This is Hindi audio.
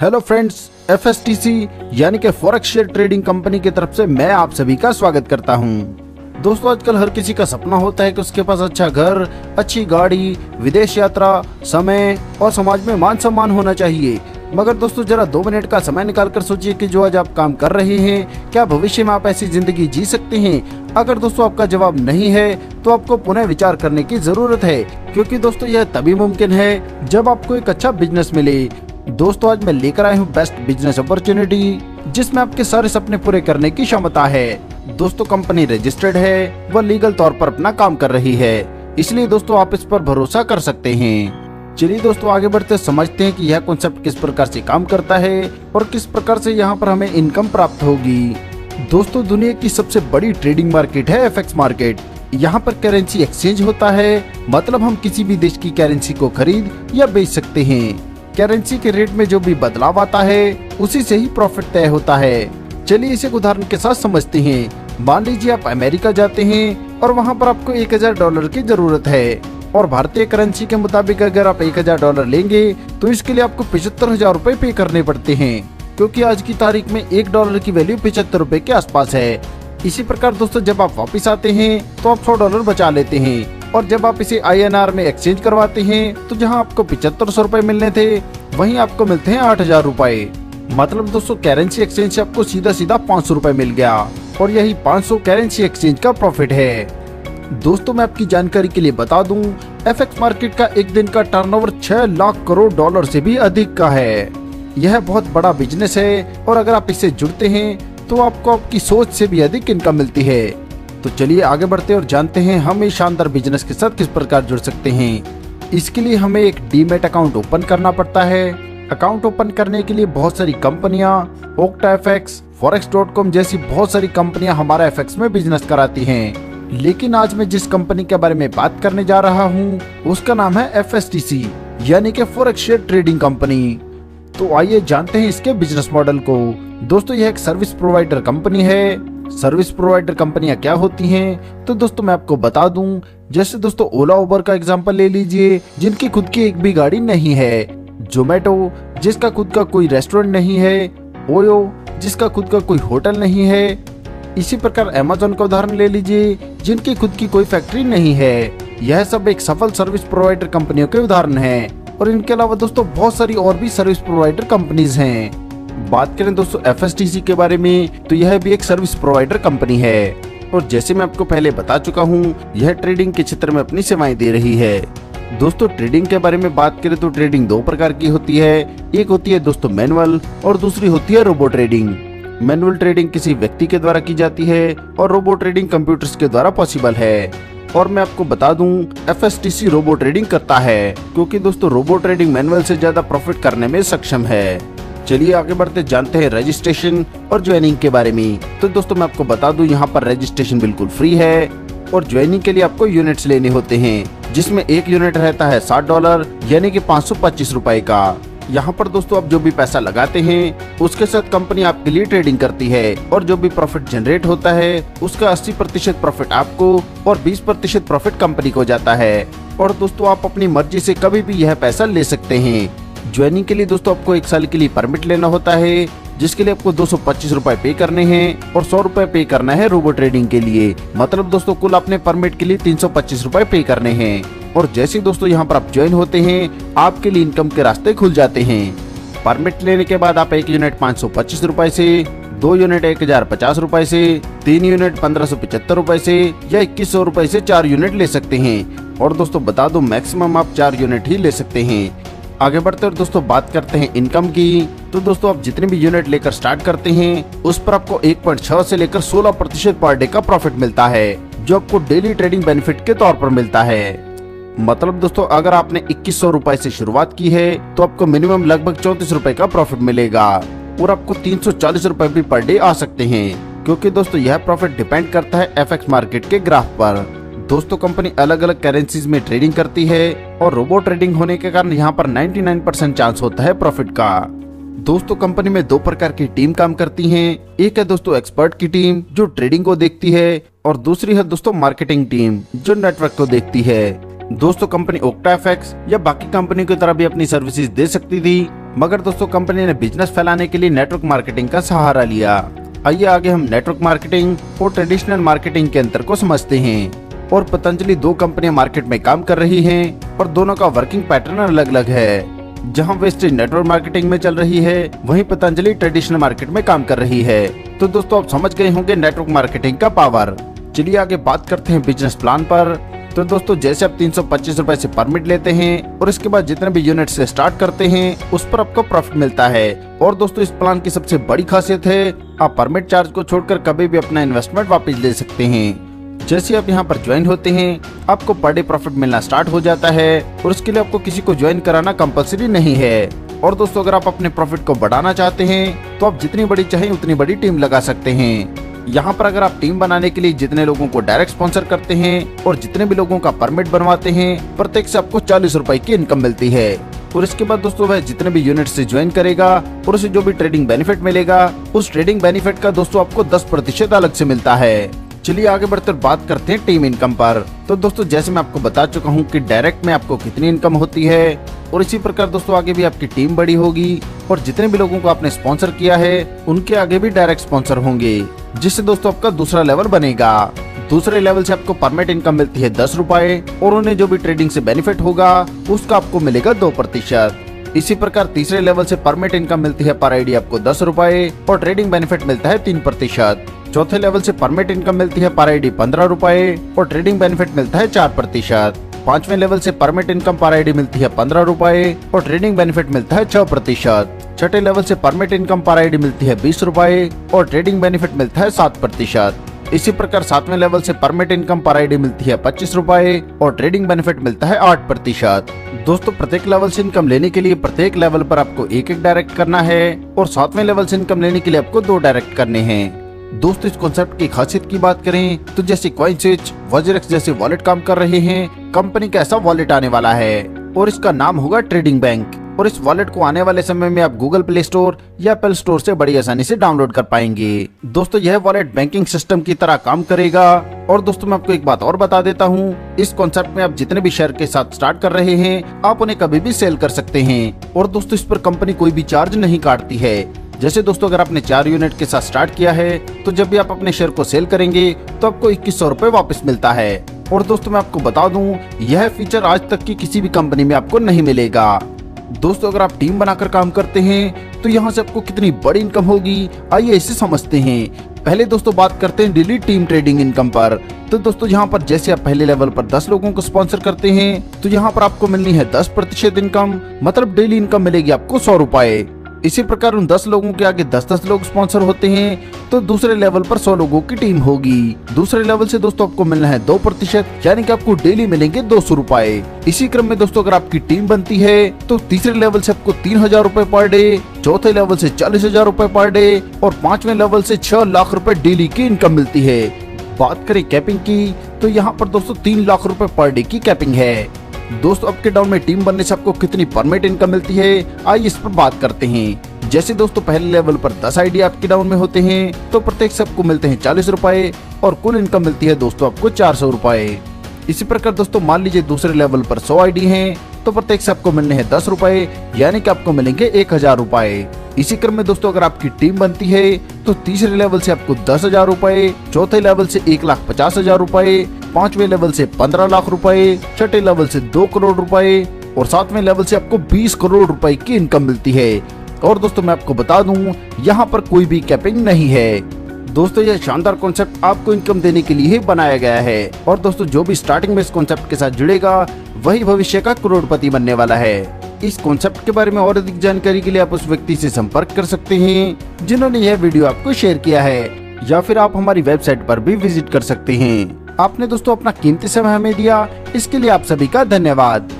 हेलो फ्रेंड्स, एफएसटीसी यानी कि फॉरेक्स शेयर ट्रेडिंग कंपनी की तरफ से मैं आप सभी का स्वागत करता हूं। दोस्तों, आजकल हर किसी का सपना होता है कि उसके पास अच्छा घर, अच्छी गाड़ी, विदेश यात्रा, समय और समाज में मान सम्मान होना चाहिए। मगर दोस्तों, जरा 2 मिनट का समय निकालकर सोचिए कि जो आज आप काम कर रहे हैं, क्या भविष्य में आप ऐसी जिंदगी जी सकते हैं? अगर दोस्तों आपका जवाब नहीं है तो आपको पुनः विचार करने की जरूरत है, क्योंकि दोस्तों यह तभी मुमकिन है जब आपको एक अच्छा बिजनेस मिले। दोस्तों, आज मैं लेकर आया हूँ बेस्ट बिजनेस अपॉर्चुनिटी, जिसमें आपके सारे सपने पूरे करने की क्षमता है। दोस्तों, कंपनी रजिस्टर्ड है, वह लीगल तौर पर अपना काम कर रही है, इसलिए दोस्तों आप इस पर भरोसा कर सकते हैं। चलिए दोस्तों, आगे बढ़ते समझते हैं कि यह कॉन्सेप्ट किस प्रकार से काम करता है और किस प्रकार से यहाँ पर हमें इनकम प्राप्त होगी। दोस्तों, दुनिया की सबसे बड़ी ट्रेडिंग मार्केट है एफएक्स मार्केट। यहाँ पर करेंसी एक्सचेंज होता है, मतलब हम किसी भी देश की करेंसी को खरीद या बेच सकते हैं। करेंसी के रेट में जो भी बदलाव आता है उसी से ही प्रॉफिट तय होता है। चलिए इसे एक उदाहरण के साथ समझते हैं। मान लीजिए आप अमेरिका जाते हैं और वहाँ पर आपको $1000 की जरूरत है, और भारतीय करेंसी के मुताबिक अगर आप $1000 लेंगे तो इसके लिए आपको 75,000 रुपए पे करने पड़ते हैं, क्योंकि आज की तारीख में $1 की वैल्यू 75 रुपए के आसपास है। इसी प्रकार दोस्तों, जब आप वापिस आते हैं तो आप $100 बचा लेते हैं, और जब आप इसे INR में एक्सचेंज करवाते हैं तो जहां आपको 7500 रुपए मिलने थे, वहीं आपको मिलते हैं 8000 रुपए। मतलब दोस्तों, करेंसी एक्सचेंज से आपको सीधा सीधा 500 रुपए मिल गया, और यही 500 करेंसी एक्सचेंज का प्रॉफिट है। दोस्तों, मैं आपकी जानकारी के लिए बता दूं, एफएक्स मार्केट का एक दिन का टर्नओवर 6 लाख करोड़ डॉलर से भी अधिक का है। यह बहुत बड़ा बिजनेस है, और अगर आप इससे जुड़ते हैं तो आपको आपकी सोच से भी अधिक इनकम मिलती है। तो चलिए आगे बढ़ते और जानते हैं हम इस शानदार बिजनेस के साथ किस प्रकार जुड़ सकते हैं। इसके लिए हमें एक डीमैट अकाउंट ओपन करना पड़ता है। अकाउंट ओपन करने के लिए बहुत सारी कंपनियां, ओक्टाएफएक्स, forex.com जैसी बहुत सारी कंपनियां हमारा एफएक्स में बिजनेस कराती हैं। लेकिन आज मैं जिस कंपनी के बारे में बात करने जा रहा हूं, उसका नाम है एफएसटीसी यानी कि फॉरेक्स शेयर ट्रेडिंग कंपनी। तो आइए जानते हैं इसके बिजनेस मॉडल को। दोस्तों, यह एक सर्विस प्रोवाइडर कंपनी है। सर्विस प्रोवाइडर कंपनियां क्या होती हैं? तो दोस्तों मैं आपको बता दूं, जैसे दोस्तों ओला उबर का एग्जांपल ले लीजिए, जिनकी खुद की एक भी गाड़ी नहीं है। जोमेटो, जिसका खुद का कोई रेस्टोरेंट नहीं है। ओयो, जिसका खुद का कोई होटल नहीं है। इसी प्रकार अमेज़न का उदाहरण ले लीजिए, जिनकी खुद की कोई फैक्ट्री नहीं है। यह सब एक सफल सर्विस प्रोवाइडर कंपनियों के उदाहरण हैं, और इनके अलावा दोस्तों बहुत सारी और भी सर्विस प्रोवाइडर कंपनीज हैं। बात करें दोस्तों एफएसटीसी के बारे में, तो यह भी एक सर्विस प्रोवाइडर कंपनी है, और जैसे मैं आपको पहले बता चुका हूँ, यह ट्रेडिंग के क्षेत्र में अपनी सेवाएं दे रही है। दोस्तों, ट्रेडिंग के बारे में बात करें तो ट्रेडिंग 2 प्रकार की होती है। एक होती है दोस्तों मैनुअल, और दूसरी होती है रोबो ट्रेडिंग। मैनुअल ट्रेडिंग किसी व्यक्ति के द्वारा की जाती है, और रोबो ट्रेडिंग कंप्यूटर्स के द्वारा पॉसिबल है। और मैं आपको बता दूं, एफएसटीसी रोबो ट्रेडिंग करता है, क्योंकि दोस्तों रोबो ट्रेडिंग मैनुअल से ज्यादा प्रॉफिट करने में सक्षम है। चलिए आगे बढ़ते जानते हैं रजिस्ट्रेशन और ज्वाइनिंग के बारे में। तो दोस्तों मैं आपको बता दूं, यहाँ पर रजिस्ट्रेशन बिल्कुल फ्री है, और ज्वाइनिंग के लिए आपको यूनिट्स लेने होते हैं, जिसमें एक यूनिट रहता है $60 यानी कि 525 रुपए का। यहाँ पर दोस्तों आप जो भी पैसा लगाते हैं उसके साथ कंपनी आपके लिए ट्रेडिंग करती है, और जो भी प्रॉफिट जनरेट होता है उसका 80% प्रॉफिट आपको और 20% प्रॉफिट कंपनी को जाता है। और दोस्तों आप अपनी मर्जी से कभी भी यह पैसा ले सकते हैं। ज्वाइनिंग के लिए दोस्तों आपको 1 साल के लिए परमिट लेना होता है, जिसके लिए आपको 225 रुपए पे करने हैं, और 100 रुपए पे करना है रोबो ट्रेडिंग के लिए। मतलब दोस्तों कुल अपने परमिट के लिए 325 रुपए पे करने हैं। और जैसे दोस्तों यहाँ पर आप ज्वाइन होते हैं, आपके लिए इनकम के रास्ते खुल जाते हैं। परमिट लेने के बाद आप 1 यूनिट 525 रुपए से, 2 यूनिट 1050 रुपए से, 3 यूनिट 1575 रुपए से, या 2100 रुपए से 4 यूनिट ले सकते हैं। और दोस्तों बता दो, मैक्सिमम आप 4 यूनिट ही ले सकते हैं। आगे बढ़ते और दोस्तों बात करते हैं इनकम की। तो दोस्तों आप जितने भी यूनिट लेकर स्टार्ट करते हैं, उस पर आपको 1.6 से लेकर 16% पर डे का प्रॉफिट मिलता है, जो आपको डेली ट्रेडिंग बेनिफिट के तौर पर मिलता है। मतलब दोस्तों अगर आपने 2100 रुपए से शुरुआत की है, तो आपको मिनिमम लगभग 34 रुपए का प्रॉफिट मिलेगा, और आपको 340 रुपए भी पर डे आ सकते हैं, क्योंकि दोस्तों यह प्रॉफिट डिपेंड करता है एफएक्स मार्केट के ग्राफ पर। दोस्तों कंपनी अलग अलग करेंसीज में ट्रेडिंग करती है, और रोबो ट्रेडिंग होने के कारण यहाँ पर 99% चांस होता है प्रॉफिट का। दोस्तों कंपनी में 2 प्रकार की टीम काम करती हैं। एक है दोस्तों एक्सपर्ट की टीम, जो ट्रेडिंग को देखती है, और दूसरी है दोस्तों मार्केटिंग टीम, जो नेटवर्क को देखती है। दोस्तों कंपनी ओक्टाएफएक्स या बाकी कंपनी की तरह भी अपनी सर्विसेज दे सकती थी, मगर दोस्तों कंपनी ने बिजनेस फैलाने के लिए नेटवर्क मार्केटिंग का सहारा लिया। आइए आगे हम नेटवर्क मार्केटिंग और ट्रेडिशनल मार्केटिंग के अंतर को समझते हैं। और पतंजलि दो कंपनियां मार्केट में काम कर रही हैं और दोनों का वर्किंग पैटर्न अलग अलग है। जहां वेस्टेज नेटवर्क मार्केटिंग में चल रही है, वहीं पतंजलि ट्रेडिशनल मार्केट में काम कर रही है। तो दोस्तों आप समझ गए होंगे नेटवर्क मार्केटिंग का पावर। चलिए आगे बात करते हैं बिजनेस प्लान पर। तो दोस्तों जैसे आप 325 रुपए से परमिट लेते हैं और इसके बाद जितने भी यूनिट से स्टार्ट करते हैं उस पर आपको प्रॉफिट मिलता है। और दोस्तों इस प्लान की सबसे बड़ी खासियत है, आप परमिट चार्ज को छोड़कर कभी भी अपना इन्वेस्टमेंट वापस ले सकते हैं। जैसे आप यहाँ पर ज्वाइन होते हैं, आपको पर डे प्रॉफिट मिलना स्टार्ट हो जाता है और उसके लिए आपको किसी को ज्वाइन कराना कंपलसरी नहीं है। और दोस्तों अगर आप अपने प्रॉफिट को बढ़ाना चाहते हैं तो आप जितनी बड़ी चाहे उतनी बड़ी टीम लगा सकते हैं। यहाँ पर अगर आप टीम बनाने के लिए जितने लोगों को डायरेक्ट स्पॉन्सर करते हैं और जितने भी लोगों का परमिट बनवाते हैं, प्रत्येक से आपको 40 रुपए की इनकम मिलती है। और इसके बाद दोस्तों वह जितने भी यूनिट से ज्वाइन करेगा और उसे जो भी ट्रेडिंग बेनिफिट मिलेगा, उस ट्रेडिंग बेनिफिट का दोस्तों आपको 10% अलग से मिलता है। चलिए आगे बढ़कर बात करते हैं टीम इनकम पर। तो दोस्तों जैसे मैं आपको बता चुका हूँ कि डायरेक्ट में आपको कितनी इनकम होती है, और इसी प्रकार दोस्तों आगे भी आपकी टीम बड़ी होगी और जितने भी लोगों को आपने स्पॉन्सर किया है उनके आगे भी डायरेक्ट स्पॉन्सर होंगे, जिससे दोस्तों आपका दूसरा लेवल बनेगा। दूसरे लेवल से आपको परमिट इनकम मिलती है 10 रुपए और उन्हें जो भी ट्रेडिंग से बेनिफिट होगा उसका आपको मिलेगा 2%। इसी प्रकार तीसरे लेवल से परमिट इनकम मिलती है पर आईडी आपको 10 रुपए और ट्रेडिंग बेनिफिट मिलता है 3%। चौथे लेवल से परमिट इनकम मिलती है पर आईडी 15 रुपए और ट्रेडिंग बेनिफिट मिलता है 4%। पांचवें लेवल से परमिट इनकम पर आईडी मिलती है 15 रुपए और ट्रेडिंग बेनिफिट मिलता है 6%। छठे लेवल से परमिट इनकम पर आईडी मिलती है 20 रुपए और ट्रेडिंग बेनिफिट मिलता है 7%। इसी प्रकार सातवें लेवल से परमिट इनकम पर आईडी मिलती है 25 रुपए और ट्रेडिंग बेनिफिट मिलता है 8%। दोस्तों प्रत्येक लेवल से इनकम लेने के लिए प्रत्येक लेवल पर आपको एक डायरेक्ट करना है और सातवें लेवल से इनकम लेने के लिए आपको 2 डायरेक्ट करने हैं। दोस्तों इस कॉन्सेप्ट की खासियत की बात करें तो जैसे कॉइनस्विच, वज्रेक्स जैसे वॉलेट काम कर रहे हैं, कंपनी का ऐसा वॉलेट आने वाला है और इसका नाम होगा ट्रेडिंग बैंक। और इस वॉलेट को आने वाले समय में आप गूगल प्ले स्टोर या एप्पल स्टोर से बड़ी आसानी से डाउनलोड कर पाएंगे। दोस्तों यह वॉलेट बैंकिंग सिस्टम की तरह काम करेगा। और दोस्तों मैं आपको एक बात और बता देता हूँ, इस कॉन्सेप्ट में आप जितने भी शेयर के साथ स्टार्ट कर रहे हैं आप उन्हें कभी भी सेल कर सकते हैं। और दोस्तों इस पर कंपनी कोई भी चार्ज नहीं काटती है। जैसे दोस्तों अगर आपने 4 यूनिट के साथ स्टार्ट किया है तो जब भी आप अपने शेयर को सेल करेंगे तो आपको 2100 रुपए वापस मिलता है। और दोस्तों मैं आपको बता दूं, यह फीचर आज तक की किसी भी कंपनी में आपको नहीं मिलेगा। दोस्तों अगर आप टीम बनाकर काम करते हैं तो यहाँ से आपको कितनी बड़ी इनकम होगी, आइए इसे समझते हैं। पहले दोस्तों बात करते हैं डेली टीम ट्रेडिंग इनकम पर। तो दोस्तों यहाँ पर जैसे आप पहले लेवल पर 10 लोगों को स्पॉन्सर करते हैं तो यहाँ पर आपको मिलनी है 10% इनकम, मतलब डेली इनकम मिलेगी आपको 100 रुपए। इसी प्रकार उन 10 लोगों के आगे 10-10 लोग स्पॉन्सर होते हैं तो दूसरे लेवल पर 100 लोगों की टीम होगी। दूसरे लेवल से दोस्तों आपको मिलना है 2%, यानी कि आपको डेली मिलेंगे 200 रुपए। इसी क्रम में दोस्तों अगर आपकी टीम बनती है तो तीसरे लेवल से आपको 3000 रुपए पर डे, चौथे लेवल से 40,000 रुपए पर डे और पांचवें लेवल से 6 लाख रुपए डेली की इनकम मिलती है। बात करें कैपिंग की तो यहाँ पर दोस्तों 3 लाख रुपए पर डे की कैपिंग है। दोस्तों अप के डाउन में टीम बनने से आपको कितनी परमिट इनकम मिलती है, आइए इस पर बात करते हैं। जैसे दोस्तों पहले लेवल पर 10 आईडी आपके डाउन में होते हैं तो प्रत्येक से आपको मिलते हैं 40 रुपए और कुल इनकम मिलती है दोस्तों आपको 400 रुपए। इसी प्रकार दोस्तों मान लीजिए दूसरे लेवल पर 100 आईडी हैं तो प्रत्येक से आपको मिलने हैं 10 रुपए, यानी कि आपको मिलेंगे 1000 रुपए। इसी क्रम में दोस्तों अगर आपकी टीम बनती है तो तीसरे लेवल से आपको 10,000 रुपए, चौथे लेवल से 1,50,000 रुपए, पांचवें लेवल से 15 लाख रुपए, छठे लेवल से 2 करोड़ रुपए और सातवें लेवल से आपको 20 करोड़ रुपए की इनकम मिलती है। और दोस्तों मैं आपको बता दूं, यहाँ पर कोई भी कैपिंग नहीं है। दोस्तों यह शानदार कॉन्सेप्ट आपको इनकम देने के लिए ही बनाया गया है। और दोस्तों जो भी स्टार्टिंग में इस कॉन्सेप्ट के साथ जुड़ेगा वही भविष्य का करोड़पति बनने वाला है। इस कॉन्सेप्ट के बारे में और अधिक जानकारी के लिए आप उस व्यक्ति से संपर्क कर सकते हैं जिन्होंने यह वीडियो आपको शेयर किया है, या फिर आप हमारी वेबसाइट पर भी विजिट कर सकते हैं। आपने दोस्तों अपना कीमती समय हमें दिया, इसके लिए आप सभी का धन्यवाद।